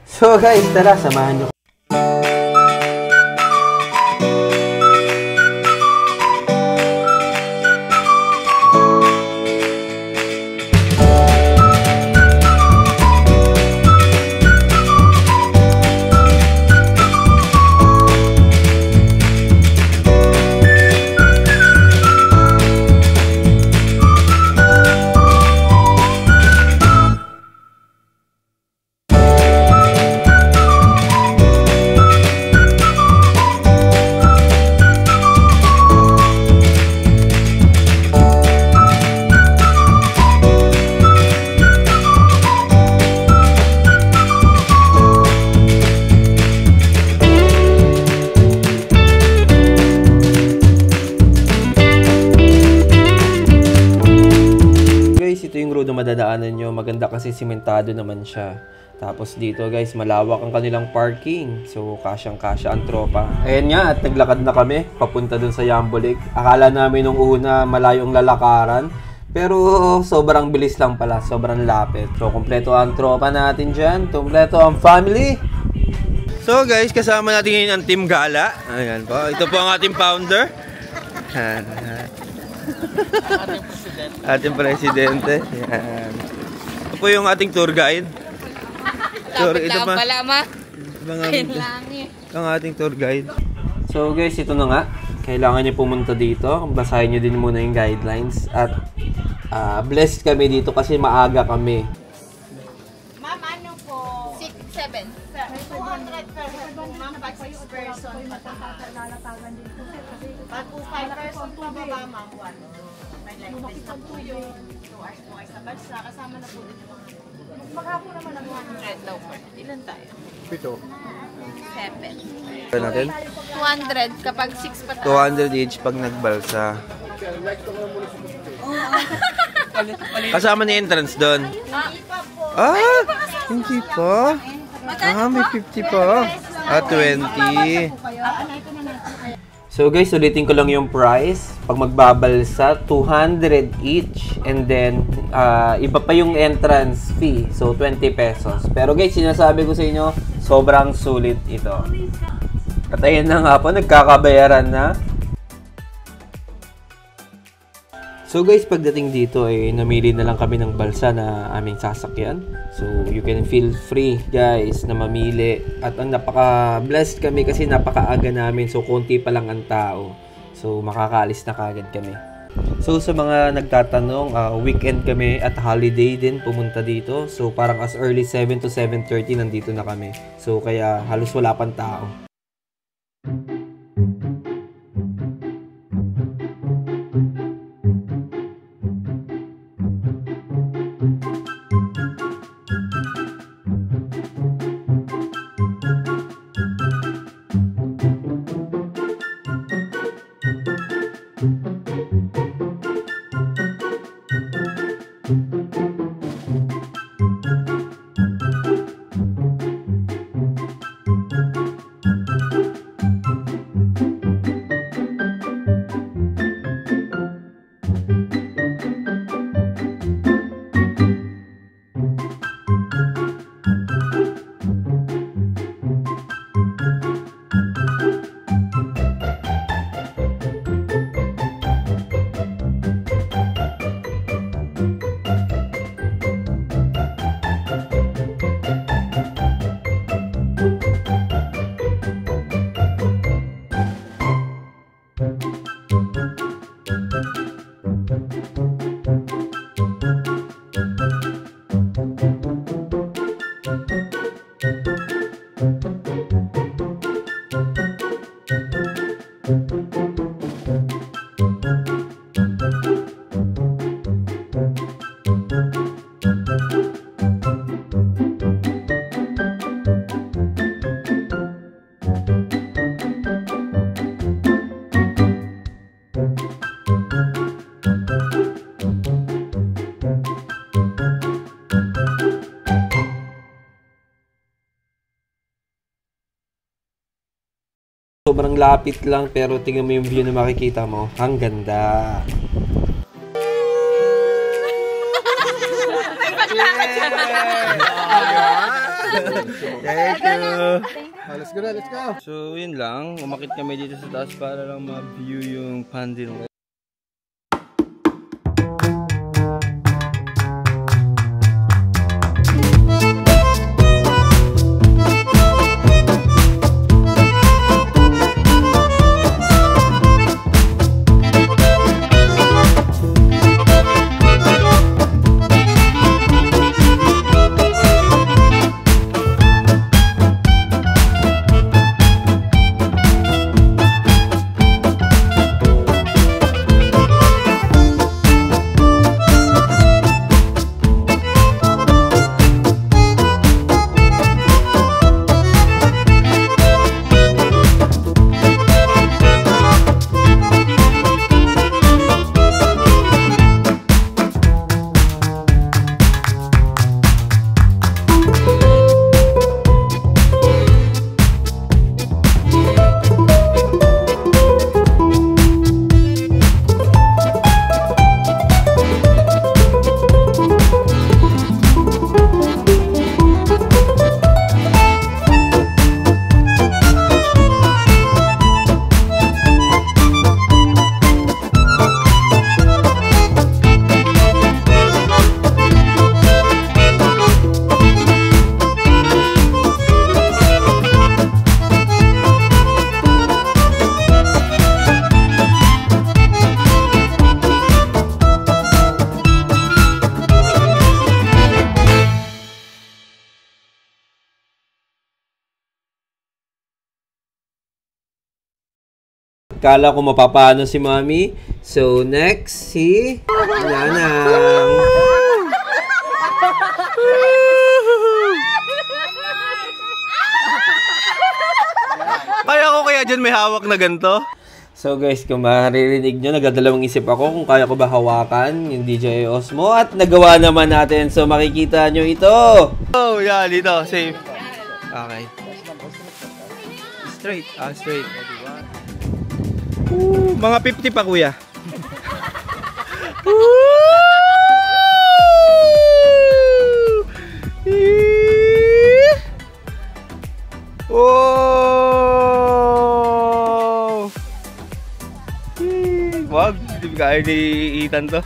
So guys, tara, samahan nyo. Ito yung road na madadaanan nyo. Maganda kasi simentado naman siya. Tapos dito guys, malawak ang kanilang parking. So, kasyang-kasya ang tropa. Ayan nga, at naglakad na kami papunta dun sa Yambo Lake. Akala namin nung una malayong lalakaran. Pero sobrang bilis lang pala. Sobrang lapit. So, kompleto ang tropa natin dyan. Kompleto ang family. So guys, kasama natin ngayon ang Team Gala. Ayan po. Ito po ang ating founder. Ating presidente. Yan. Ito po yung ating tour guide. Ito pa. Ang ating tour guide. So guys, ito na nga. Kailangan nyo pumunta dito. Basahin nyo din muna yung guidelines. At blessed kami dito kasi maaga kami. Ma'am, ano po? 6, 7. 200 per ma'am, pag 6 person pag 5 person pababa, ma'am, 1. May like this na po yun. 2 hours po ay sa bansa. Kasama na po din yung mga maghapon naman ang 100 daw po. Ilan tayo? 7. Ano natin? 200 kapag 6 pa tayo. 200 each pag nagbalsa. Kasama ni entrance doon. Hindi pa. May 50 pa. 20. So guys, ulitin ko lang yung price. Pag magbabalsa, 200 each. And then, iba pa yung entrance fee. So, 20 pesos. Pero guys, sinasabi ko sa inyo, sobrang sulit ito. At ayun na nga po, nagkakabayaran na. So guys, pagdating dito ay namili na lang kami ng balsa na aming sasakyan. So you can feel free guys na mamili. At ang napaka-blessed kami kasi napakaaga namin. So konti pa lang ang tao. So makakaalis na kagad kami. So sa mga nagtatanong, weekend kami at holiday din pumunta dito. So parang as early 7 to 7:30 nandito na kami. So kaya halos wala pang tao. Sobrang lapit lang pero tingnan mo yung view na makikita mo. Ang ganda. Thank you. Let's go na, let's go. So, yun lang. Umakit kami dito sa taas para lang ma-view yung Pandil. Kala ko mapapano si Mami. So, next, si Nanang. Kaya ko kaya dyan may hawak na ganito? So guys, kung maririnig nyo, nagdadalawang isip ako kung kaya ko ba hawakan yung DJI Osmo. At nagawa naman natin. So, makikita nyo ito. Oh, yeah, dito. Safe. Okay. Straight. Straight. Mga 50 pa, kuya. Oh! Wag, hindi kaya ni Ethan to.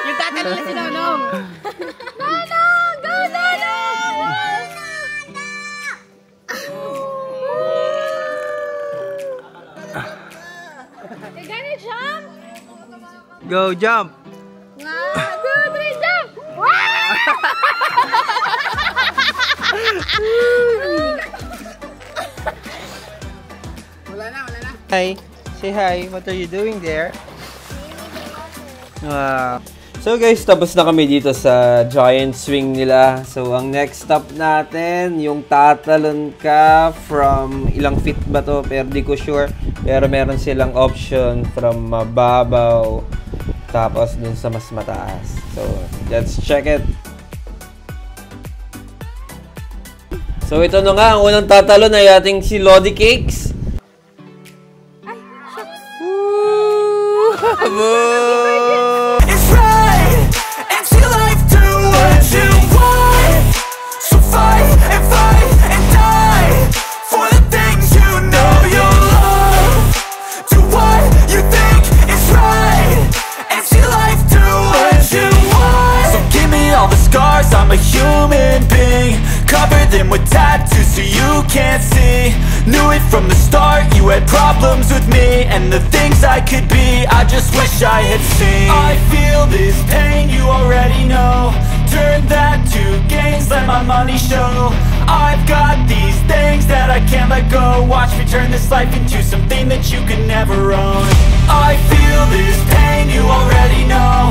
Yung tatanong na si Nonong. Nonong! Go, Nonong! You're gonna jump? Go, jump! 1, 2, 3, jump! Hi, say hi. What are you doing there? So guys, tapos na kami dito sa giant swing nila. So ang next stop natin, yung tatalon ka from ilang feet ba to? Pero di ko sure. Pero meron silang option from mababaw tapos dun sa mas mataas. So let's check it. So ito na nga, ang unang tatalon ay ating si Lodi Cakes. It's right, and see life do what you want. So fight and die for the things you know you love. Do what you think is right, and see life do what you want. So give me all the scars, I'm a human being. Cover them with tattoos so you can't see. Knew it from the start, you had problems with me and the things I could be, I just wish I had seen. I feel this pain, you already know. Turn that to gains, let my money show. I've got these things that I can't let go. Watch me turn this life into something that you can never own. I feel this pain, you already know.